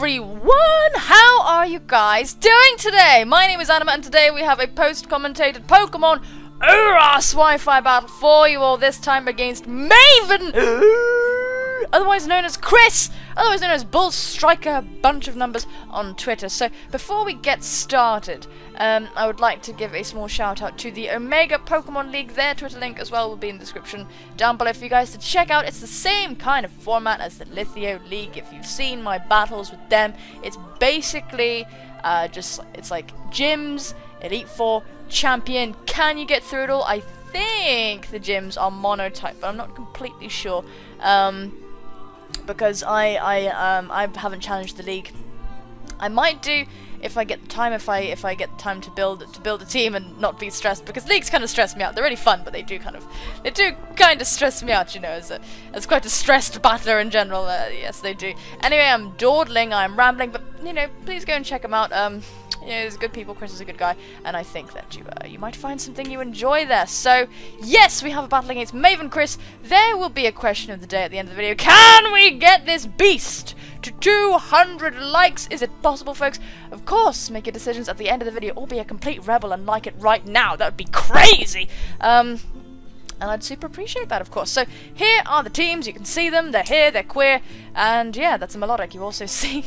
everyone! How are you guys doing today? My name is Anima and today we have a post-commentated Pokemon ORAS Wi-Fi battle for you all, this time against Maven! Otherwise known as Chris! Otherwise known as Bull Striker, a bunch of numbers on Twitter. So, before we get started, I would like to give a small shout out to the Omega Pokemon League. Their Twitter link as well will be in the description down below for you guys to check out. It's the same kind of format as the Lithio League. If you've seen my battles with them, it's basically it's like gyms, Elite Four, Champion. Can you get through it all? I think the gyms are monotype, but I'm not completely sure. Because I haven't challenged the league. I might do if I get the time. If I get time to build a team and not be stressed, because leagues kind of stress me out. They're really fun, but they do kind of stress me out. You know, as quite a stressed battler in general. Yes, they do. Anyway, I'm dawdling. I'm rambling, but you know, please go and check them out. You know, there's good people. Chris is a good guy, and I think that you might find something you enjoy there. So yes, we have a battle against Maven Chris. There will be a question of the day at the end of the video. Can we get this beast to 200 likes? Is it possible, folks? Of course, make your decisions at the end of the video, or be a complete rebel and like it right now. That would be crazy. And I'd super appreciate that, of course. So here are the teams. You can see them. They're here. They're queer. And yeah, that's a melodic. You also see.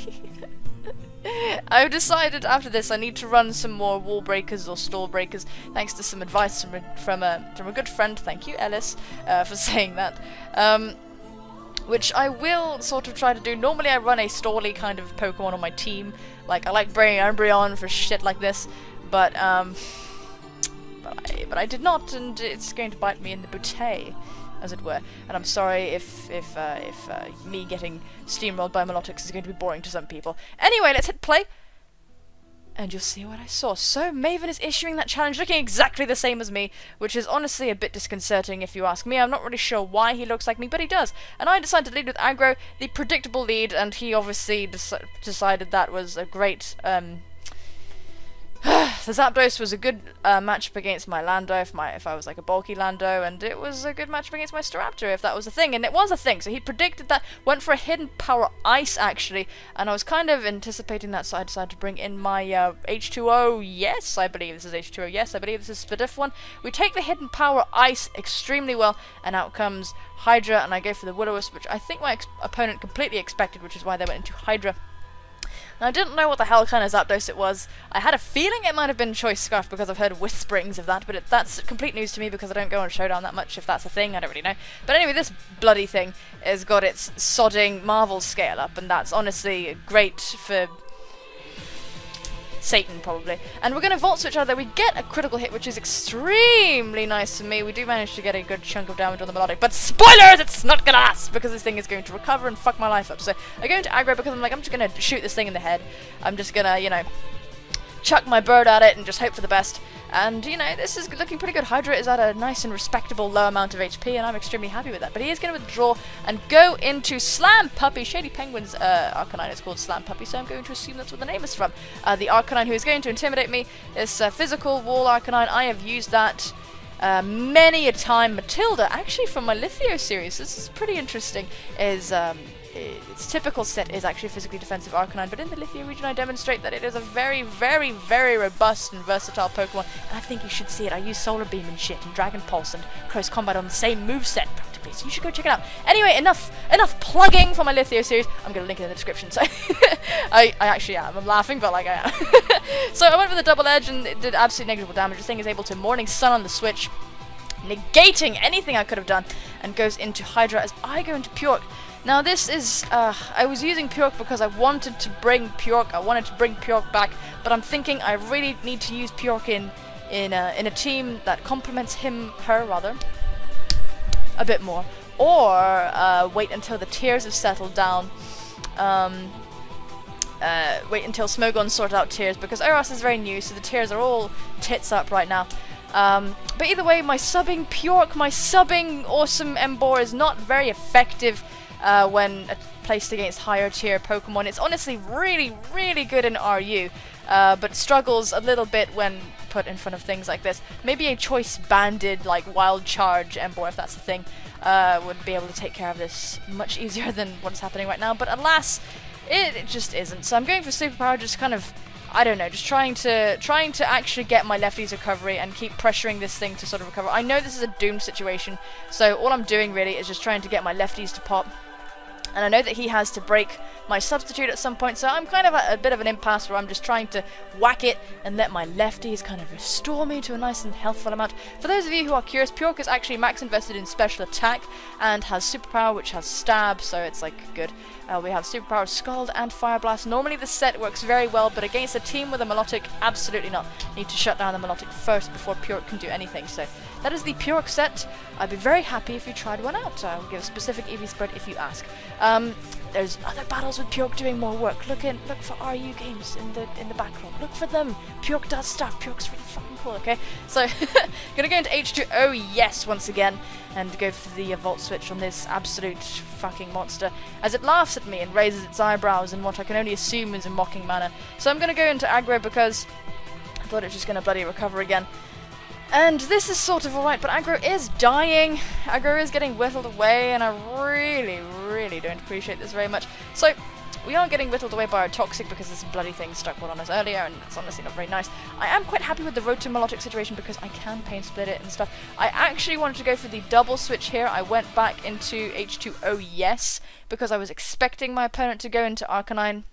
I've decided after this I need to run some more wall breakers or stall breakers, thanks to some advice from a good friend. Thank you, Ellis, for saying that. Which I will sort of try to do. Normally I run a stally kind of Pokemon on my team. Like, I like bringing Umbreon for shit like this, but I did not, and it's going to bite me in the booty, as it were. And I'm sorry if me getting steamrolled by Melotix is going to be boring to some people. Anyway, let's hit play, and you'll see what I saw. So, Maven is issuing that challenge looking exactly the same as me, which is honestly a bit disconcerting if you ask me. I'm not really sure why he looks like me, but he does. And I decided to lead with aggro, the predictable lead, and he obviously decided that was a great, the Zapdos was a good matchup against my Lando if I was like a bulky Lando, and it was a good matchup against my Staraptor if that was a thing, and it was a thing. So he predicted that, went for a hidden power ice actually, and I was kind of anticipating that, so I decided to bring in my H2O. Yes, I believe this is H2O. Yes, I believe this is Spadif one. We take the hidden power ice extremely well, and out comes Hydra, and I go for the Will-O-Wisp, which I think my opponent completely expected, which is why they went into Hydra. I didn't know what the hell kind of Zapdos it was. I had a feeling it might have been Choice Scarf because I've heard whisperings of that, but that's complete news to me because I don't go on Showdown that much, if that's a thing. I don't really know. But anyway, this bloody thing has got its sodding Marvel scale up, and that's honestly great for Satan, probably. And we're going to Volt Switch out there. We get a critical hit, which is extremely nice for me. We do manage to get a good chunk of damage on the Melodic, but spoilers! It's not going to last, because this thing is going to recover and fuck my life up. So I go into aggro because I'm like, I'm just going to shoot this thing in the head. I'm just going to, you know, chuck my bird at it and just hope for the best. And, you know, this is looking pretty good. Hydra is at a nice and respectable low amount of HP, and I'm extremely happy with that. But he is going to withdraw and go into Slam Puppy. Shady Penguin's Arcanine is called Slam Puppy, so I'm going to assume that's where the name is from. The Arcanine who is going to intimidate me is physical wall Arcanine. I have used that many a time. Matilda, actually from my Lithio series, this is pretty interesting, is its typical set is actually a physically defensive Arcanine, but in the Lithio region I demonstrate that it is a very, very, very robust and versatile Pokemon, and I think you should see it. I use Solar Beam and shit, and Dragon Pulse and Close Combat on the same moveset practically, so you should go check it out. Anyway, enough plugging for my Lithio series. I'm going to link it in the description, so I actually am. I'm laughing, but like I am. So I went for the double edge, and it did absolutely negligible damage. This thing is able to Morning Sun on the switch, negating anything I could have done, and goes into Hydra as I go into Purk. Now this is, I was using Purk because I wanted to bring Purk, I wanted to bring Purk back, but I'm thinking I really need to use Purk in a team that complements her rather, a bit more. Or, wait until the tears have settled down, wait until Smogon's sorted out tears, because ORAS is very new, so the tears are all tits up right now. But either way, my subbing Purk, my subbing awesome Embor is not very effective when placed against higher tier Pokemon. It's honestly really, really good in RU, but struggles a little bit when put in front of things like this. Maybe a choice banded, like Wild Charge Embor, if that's the thing, would be able to take care of this much easier than what's happening right now. But alas, It just isn't. So I'm going for superpower, just kind of, I don't know, just trying to actually get my lefties recovery and keep pressuring this thing to sort of recover. I know this is a doomed situation, so all I'm doing really is just trying to get my lefties to pop. And I know that he has to break my substitute at some point, so I'm kind of at a bit of an impasse where I'm just trying to whack it and let my lefties kind of restore me to a nice and healthful amount. For those of you who are curious, Pjork is actually max invested in special attack and has superpower, which has stab, so it's like good. We have superpower Scald and Fire Blast. Normally this set works very well, but against a team with a Melodic, absolutely not. Need to shut down the Melodic first before Pjork can do anything. So that is the Pjork set. I'd be very happy if you tried one out. I'll give a specific EV spread if you ask. There's other battles with Pjork doing more work. Look for RU games in the backlog. Look for them. Pjork does stuff. Pjork's really fucking cool. Okay, so gonna go into H2O, yes, once again, and go for the Volt Switch on this absolute fucking monster as it laughs at me and raises its eyebrows in what I can only assume is a mocking manner. So I'm gonna go into aggro because I thought it was just gonna bloody recover again. And this is sort of alright, but aggro is dying. Aggro is getting whittled away, and I really don't appreciate this very much. So, we are getting whittled away by our Toxic because this bloody thing stuck one on us earlier, and it's honestly not very nice. I am quite happy with the Road to Melodic situation because I can pain split it and stuff. I actually wanted to go for the double switch here. I went back into H2O, yes, because I was expecting my opponent to go into Arcanine,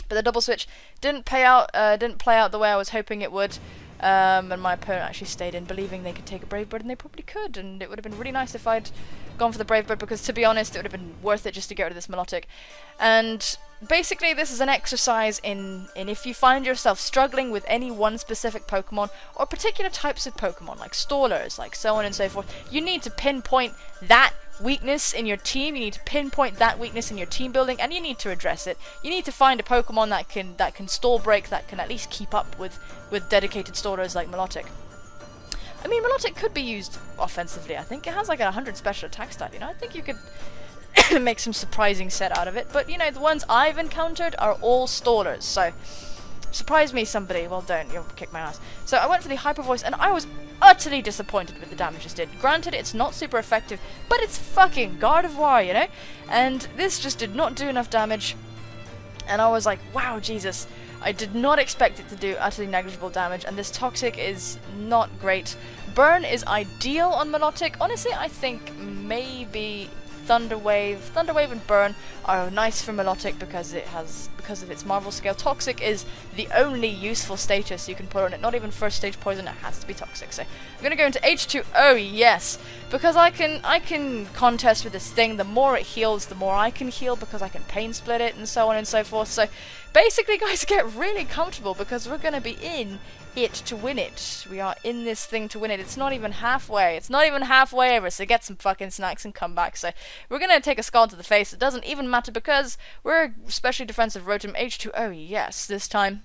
but the double switch didn't play out the way I was hoping it would. And my opponent actually stayed in, believing they could take a Brave Bird, and they probably could, and it would have been really nice if I'd gone for the Brave Bird, because to be honest, it would have been worth it just to get rid of this Melodic. And basically this is an exercise in if you find yourself struggling with any one specific Pokemon, or particular types of Pokemon, like stallers, like so on and so forth, you need to pinpoint that weakness in your team, you need to pinpoint that weakness in your team building, and you need to address it. You need to find a Pokemon that can stall break, that can at least keep up with dedicated stallers like Melodic. I mean, Melodic could be used offensively. I think it has like a 100 special attack stat, you know. I think you could make some surprising set out of it, but you know, the ones I've encountered are all stallers, so surprise me somebody. Well, don't, you'll kick my ass. So I went for the Hyper Voice, and I was utterly disappointed with the damage it did. Granted, it's not super effective, but it's fucking Gardevoir, you know? And this just did not do enough damage, and I was like, wow, Jesus, I did not expect it to do utterly negligible damage, and this Toxic is not great. Burn is ideal on Melodic. Honestly, I think maybe Thunderwave and Burn are nice for Melodic because of its Marvel scale. Toxic is the only useful status you can put on it. Not even first stage poison, it has to be Toxic. So I'm gonna go into H2O, yes, because I can contest with this thing. The more it heals, the more I can heal because I can pain split it and so on and so forth. So basically, guys, get really comfortable because we're gonna be in it to win it. We are in this thing to win it. It's not even halfway. It's not even halfway over, so get some fucking snacks and come back. So we're gonna take a Scald to the face. It doesn't even matter because we're especially defensive Rotom. H2O, yes, this time.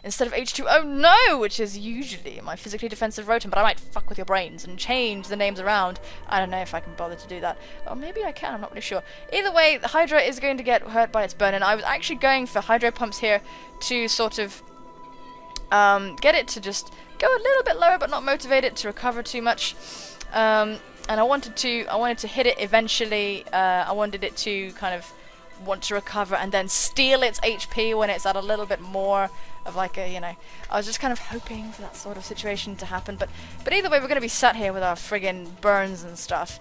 Instead of H2O, no, which is usually my physically defensive Rotom, but I might fuck with your brains and change the names around. I don't know if I can bother to do that. Or maybe I can, I'm not really sure. Either way, the Hydra is going to get hurt by its burn, and I was actually going for Hydro Pumps here to sort of get it to just go a little bit lower, but not motivate it to recover too much. And I wanted to hit it eventually. I wanted it to kind of want to recover and then steal its HP when it's at a little bit more of like a, you know, I was just kind of hoping for that sort of situation to happen. But either way, we're going to be sat here with our friggin' burns and stuff.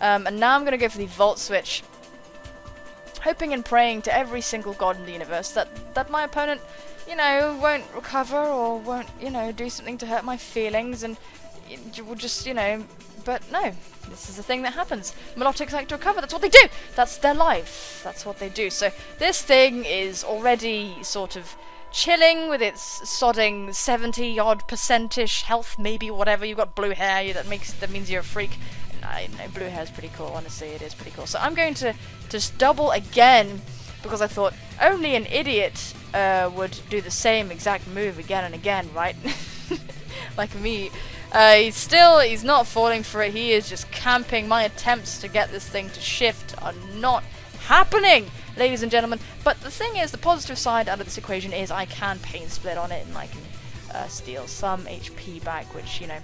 And now I'm going to go for the Volt Switch, hoping and praying to every single god in the universe that my opponent, you know, won't recover or won't, you know, do something to hurt my feelings, and will just, you know, but no, this is the thing that happens. Melodics like to recover, that's what they do! That's their life, that's what they do. So this thing is already sort of chilling with its sodding 70-odd% health, maybe, whatever. You've got blue hair, that means you're a freak. No, blue hair is pretty cool, honestly, it is pretty cool. So I'm going to just double again, because I thought only an idiot would do the same exact move again and again, right? Like me. He's not falling for it, he is just camping. My attempts to get this thing to shift are not happening, ladies and gentlemen. But the thing is, the positive side out of this equation is I can pain split on it, and I can steal some HP back, which, you know,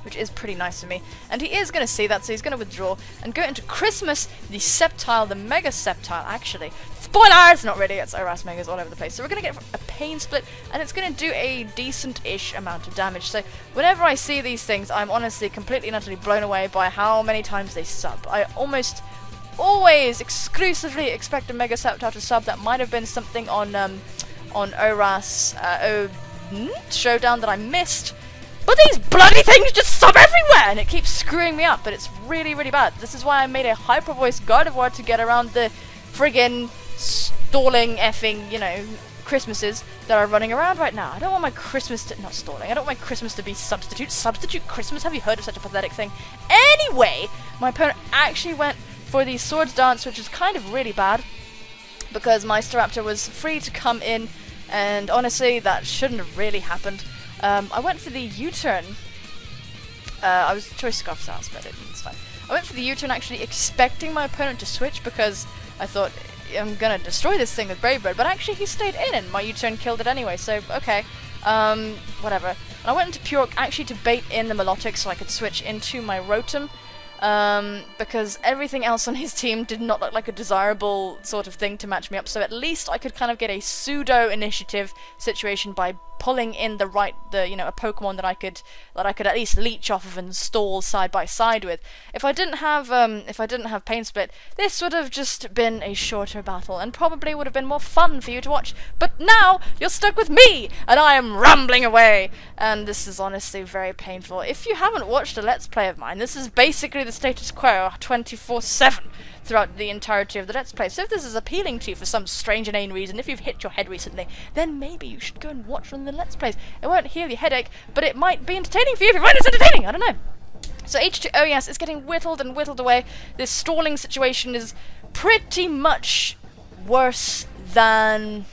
which is pretty nice of me. And he is going to see that, so he's going to withdraw and go into Christmas, the Sceptile, the Mega Sceptile, actually. Spoilers! Not really, it's ORAS Megas all over the place. So we're going to get a Pain Split, and it's going to do a decent-ish amount of damage. So whenever I see these things, I'm honestly completely and utterly blown away by how many times they sub. I almost always exclusively expect a Mega Sceptile to sub. That might have been something on ORAS Showdown that I missed. But these bloody things just sub everywhere, and it keeps screwing me up, but it's really, really bad. This is why I made a Hyper Voice Gardevoir to get around the friggin' stalling effing, you know, Christmases that are running around right now. I don't want my Christmas to... not stalling. I don't want my Christmas to be substitute. Substitute Christmas? Have you heard of such a pathetic thing? Anyway, my opponent actually went for the Swords Dance, which is kind of really bad, because my Staraptor was free to come in, and honestly, that shouldn't have really happened. I went for the U-turn. I was choice Scarf's house, but it's fine. I went for the U-turn actually expecting my opponent to switch, because I thought, I'm gonna destroy this thing with Brave Bird, but actually he stayed in and my U-turn killed it anyway, so okay. Whatever. And I went into Pure actually to bait in the Melodic so I could switch into my Rotom. Because everything else on his team did not look like a desirable sort of thing to match me up, so at least I could kind of get a pseudo initiative situation by pulling in a Pokemon that I could at least leech off of and stall side by side with. If I didn't have Pain Split, this would have just been a shorter battle and probably would have been more fun for you to watch. But now you're stuck with me, and I am rambling away, and this is honestly very painful. If you haven't watched a Let's Play of mine, this is basically the status quo 24/7 throughout the entirety of the Let's Play. So if this is appealing to you for some strange inane reason, if you've hit your head recently, then maybe you should go and watch one of the Let's Plays. It won't heal your headache, but it might be entertaining for you if you find it entertaining. I don't know. So H2O, yes, it's getting whittled and whittled away. This stalling situation is pretty much worse than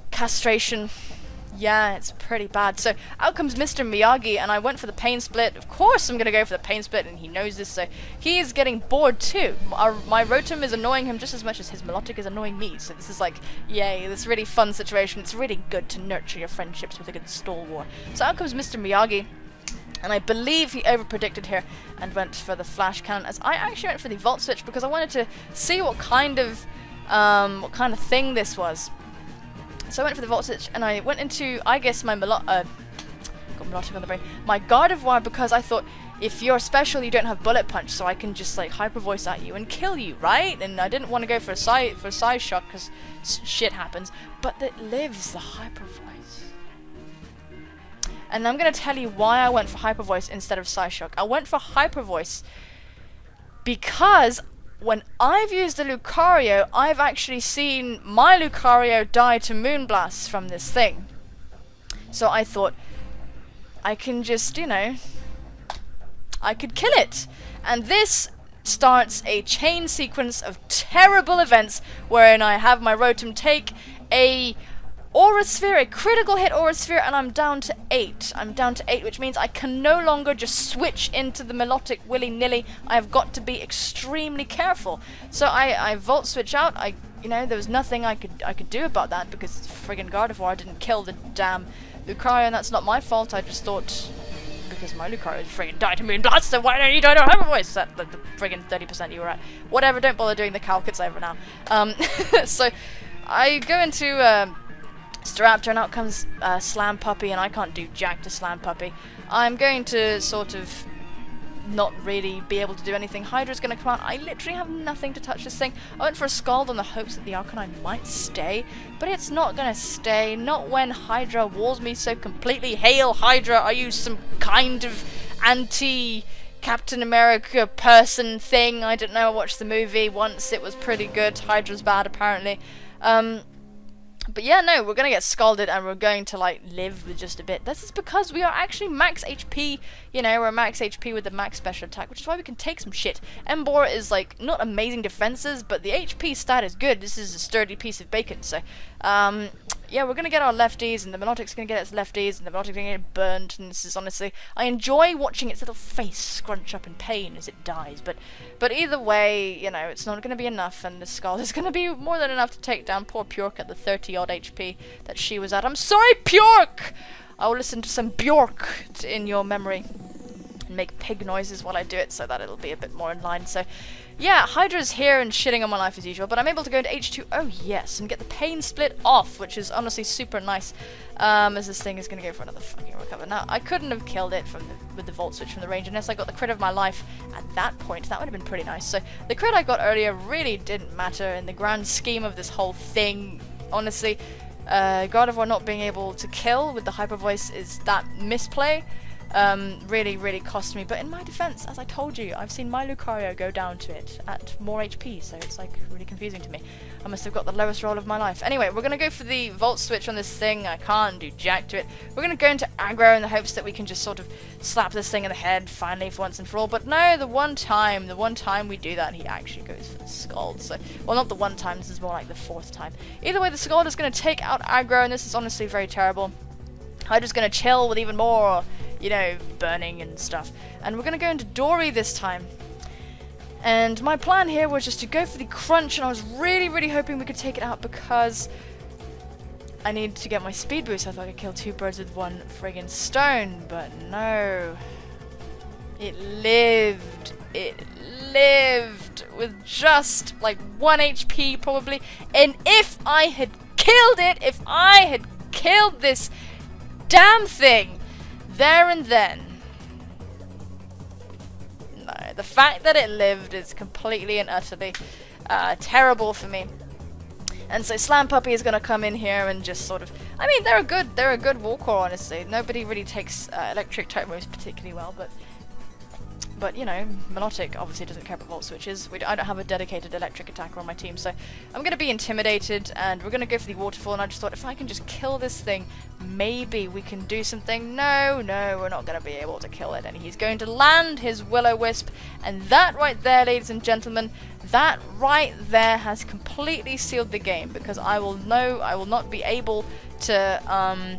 castration. Yeah, it's pretty bad. So out comes Mr. Miyagi, and I went for the Pain Split. Of course I'm going to go for the Pain Split, and he knows this, so he is getting bored too. My Rotom is annoying him just as much as his Melodic is annoying me, so this is like, yay, this really fun situation. It's really good to nurture your friendships with a good stall war. So out comes Mr. Miyagi, and I believe he overpredicted here and went for the Flash Cannon, as I actually went for the Volt Switch because I wanted to see what kind of thing this was. So I went for the Volt Switch, and I went into, I guess, my Melodic on the brain, my Gardevoir, because I thought, if you're special, you don't have Bullet Punch, so I can just like Hyper Voice at you and kill you, right? And I didn't want to go for a Size Shock because shit happens, but it lives the Hyper Voice. And I'm gonna tell you why I went for Hyper Voice instead of Size Shock. I went for Hyper Voice because when I've used the Lucario, I've actually seen my Lucario die to Moonblast from this thing. So I thought, I can just, you know, I could kill it. And this starts a chain sequence of terrible events wherein I have my Rotom take a Aura Sphere, a critical hit Aura Sphere, and I'm down to 8. I'm down to 8, which means I can no longer just switch into the Melodic willy-nilly. I've got to be extremely careful. So I Volt Switch out. You know, there was nothing I could do about that because friggin' Gardevoir didn't kill the damn Lucario, and that's not my fault. I just thought, because my Lucario friggin' died to Moonblast, so why don't you die to Hyper Voice? That the friggin' 30% you were at. Whatever, don't bother doing the calc, it's over now. So I go into Staraptor, and out comes Slam Puppy, and I can't do jack to Slam Puppy. I'm going to sort of not really be able to do anything. Hydra's going to come out. I literally have nothing to touch this thing. I went for a Scald on the hopes that the Arcanine might stay, but it's not going to stay. Not when Hydra walls me so completely. Hail Hydra, are you some kind of anti-Captain America person thing? I don't know, I watched the movie once, it was pretty good. Hydra's bad apparently. But yeah, no, we're gonna get scalded and we're going to like live with just a bit. This is because we are actually max HP, you know, we're max HP with the max special attack, which is why we can take some shit. Emboar is like not amazing defenses, but the HP stat is good. This is a sturdy piece of bacon, so yeah, we're gonna get our lefties, and the Melodic's gonna get its lefties, and the Melodic's gonna get burnt, and this is honestly, I enjoy watching its little face scrunch up in pain as it dies, but either way, you know, it's not gonna be enough, and the skull is gonna be more than enough to take down poor Bjork at the 30-odd HP that she was at. I'm sorry, Bjork! I will listen to some Bjork in your memory, and make pig noises while I do it, so that it'll be a bit more in line, so... Yeah, Hydra's here and shitting on my life as usual, but I'm able to go into H2, oh yes, and get the pain split off, which is honestly super nice, as this thing is going to go for another fucking recover. Now, I couldn't have killed it with the Volt Switch from the range unless I got the crit of my life at that point. That would have been pretty nice. So, the crit I got earlier really didn't matter in the grand scheme of this whole thing, honestly. God of War not being able to kill with the Hyper Voice is that misplay. Really cost me, but in my defense, as I told you, I've seen my Lucario go down to it at more HP, so it's like really confusing to me. I must have got the lowest roll of my life. Anyway, we're gonna go for the Volt Switch on this thing. I can't do jack to it. We're gonna go into aggro in the hopes that we can just sort of slap this thing in the head finally for once and for all, but no, the one time we do that, he actually goes for the Scald, so, well, not the one time, this is more like the 4th time. Either way, the Scald is gonna take out aggro, and this is honestly very terrible. Hydra's gonna chill with even more, you know, burning and stuff. And we're gonna go into Dory this time. And my plan here was just to go for the crunch, and I was really hoping we could take it out because I need to get my speed boost. I thought I could kill 2 birds with 1 friggin' stone, but no. It lived with just like 1 HP probably. And if I had killed it, if I had killed this damn thing there and then. No, the fact that it lived is completely and utterly terrible for me. And so Slam Puppy is going to come in here and just sort of, I mean, they're a good Warcore, honestly. Nobody really takes electric type moves particularly well, but you know, Melodic obviously doesn't care about Volt Switches. I don't have a dedicated electric attacker on my team, so I'm going to be intimidated, and we're going to go for the Waterfall, and I just thought, if I can just kill this thing, maybe we can do something. No, we're not going to be able to kill it, and he's going to land his Will-O-Wisp, and that right there, ladies and gentlemen, that right there has completely sealed the game, because I will not be able to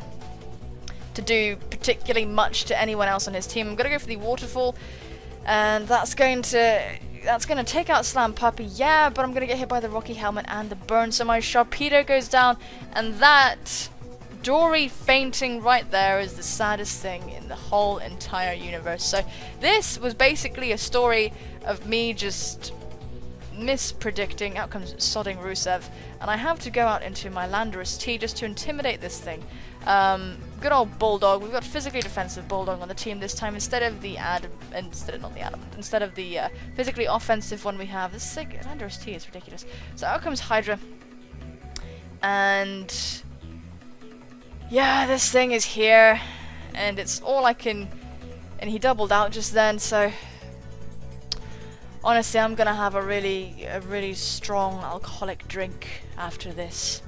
do particularly much to anyone else on his team. I'm going to go for the Waterfall, and that's going to take out Slam Puppy, yeah, but I'm going to get hit by the Rocky Helmet and the burn, so my Sharpedo goes down, and that Dory fainting right there is the saddest thing in the whole entire universe. So this was basically a story of me just mispredicting. Out comes sodding Rusev, and I have to go out into my Landorus T just to intimidate this thing. Good old Bulldog. We've got physically defensive Bulldog on the team this time instead of the physically offensive one we have. This Landorus T is ridiculous. So out comes Hydra, and yeah, this thing is here, and it's all I can. And he doubled out just then, so honestly, I'm gonna have a really strong alcoholic drink after this.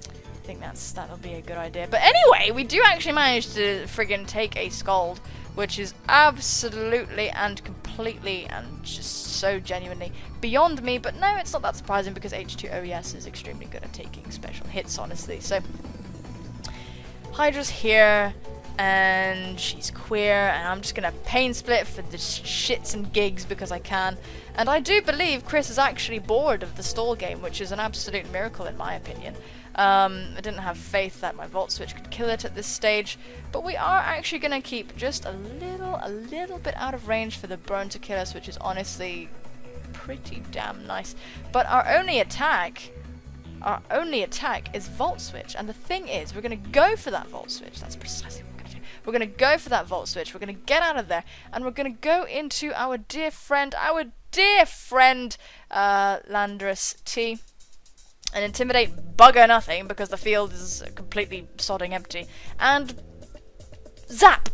I think that'll be a good idea. But anyway, we do actually manage to friggin' take a Scald, which is absolutely and completely and just so genuinely beyond me. But no, it's not that surprising because H2OES is extremely good at taking special hits, honestly. So Hydra's here, and she's queer, and I'm just gonna pain split for the shits and gigs because I can. And I do believe Chris is actually bored of the stall game, which is an absolute miracle in my opinion. I didn't have faith that my Volt Switch could kill it at this stage, but we are actually gonna keep just a little bit out of range for the burn to kill us, which is honestly pretty damn nice. But our only attack is Volt Switch, and the thing is, we're gonna go for that Volt Switch. That's precisely what we're gonna do. We're gonna go for that Volt Switch. We're gonna get out of there, and we're gonna go into our dear friend, Landorus T, and intimidate bugger nothing because the field is completely sodding empty. And Zap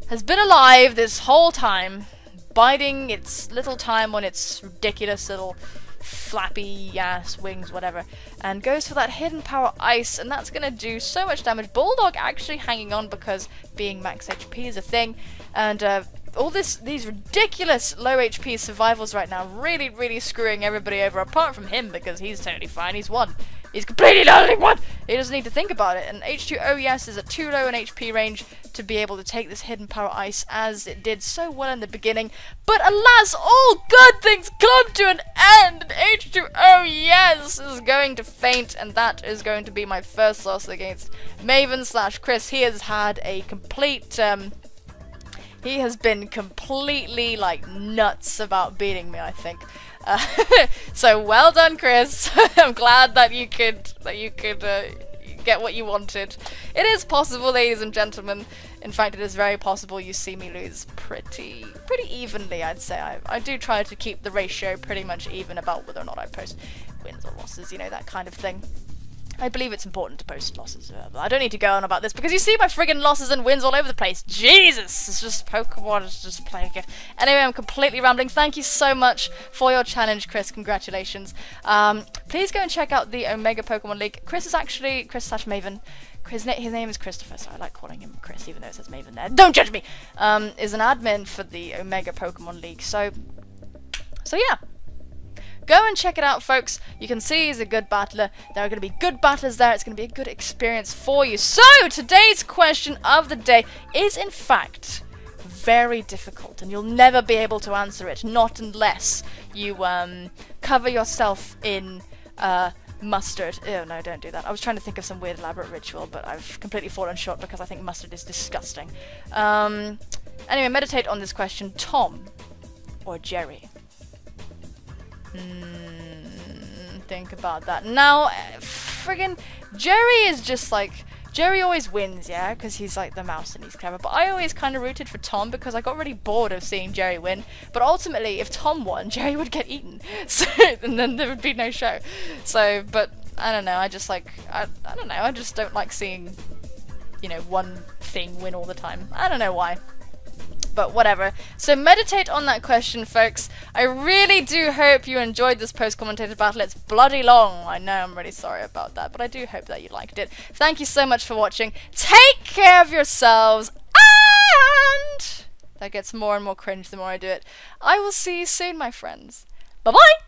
has been alive this whole time, biding its little time on its ridiculous little flappy ass wings, whatever, and goes for that hidden power ice, and that's gonna do so much damage. Bulldog actually hanging on because being max HP is a thing, and all these ridiculous low HP survivals right now really screwing everybody over, apart from him because he's totally fine. He's won. He's completely the only one. He doesn't need to think about it. And H2O, yes, is at too low an HP range to be able to take this hidden power ice as it did so well in the beginning. But alas, all good things come to an end. And H2O, yes, is going to faint, and that is going to be my first loss against Maven / Chris. He has had a complete he has been completely like nuts about beating me, I think. So well done, Chris. I'm glad that you could get what you wanted. It is possible, ladies and gentlemen. In fact, it is very possible you see me lose pretty evenly, I'd say. I do try to keep the ratio pretty much even about whether or not I post wins or losses, you know, that kind of thing. I believe it's important to post losses. I don't need to go on about this because you see my friggin' losses and wins all over the place. Jesus! It's just Pokemon, it's just playing a gift. Anyway, I'm completely rambling. Thank you so much for your challenge, Chris. Congratulations. Please go and check out the Omega Pokemon League. Chris is actually Chris/Maven. His name is Christopher, so I like calling him Chris, even though it says Maven there. Don't judge me! Is an admin for the Omega Pokemon League. So yeah. Go and check it out, folks. You can see he's a good battler. There are going to be good battlers there. It's going to be a good experience for you. So, today's question of the day is, in fact, very difficult. And you'll never be able to answer it. Not unless you cover yourself in mustard. Oh, no, don't do that. I was trying to think of some weird elaborate ritual, but I've completely fallen short because I think mustard is disgusting. Anyway, meditate on this question. Tom or Jerry? Think about that. Now, friggin' Jerry is just like... Jerry always wins, yeah? Because he's like the mouse and he's clever. But I always kind of rooted for Tom because I got really bored of seeing Jerry win. But ultimately, if Tom won, Jerry would get eaten. So, and then there would be no show. So, but, I don't know. I just like... I don't know. I just don't like seeing, you know, one thing win all the time. I don't know why. But whatever. So meditate on that question, folks. I really do hope you enjoyed this post-commentated battle. It's bloody long. I know, I'm really sorry about that. But I do hope that you liked it. Thank you so much for watching. Take care of yourselves. And... that gets more and more cringe the more I do it. I will see you soon, my friends. Bye-bye!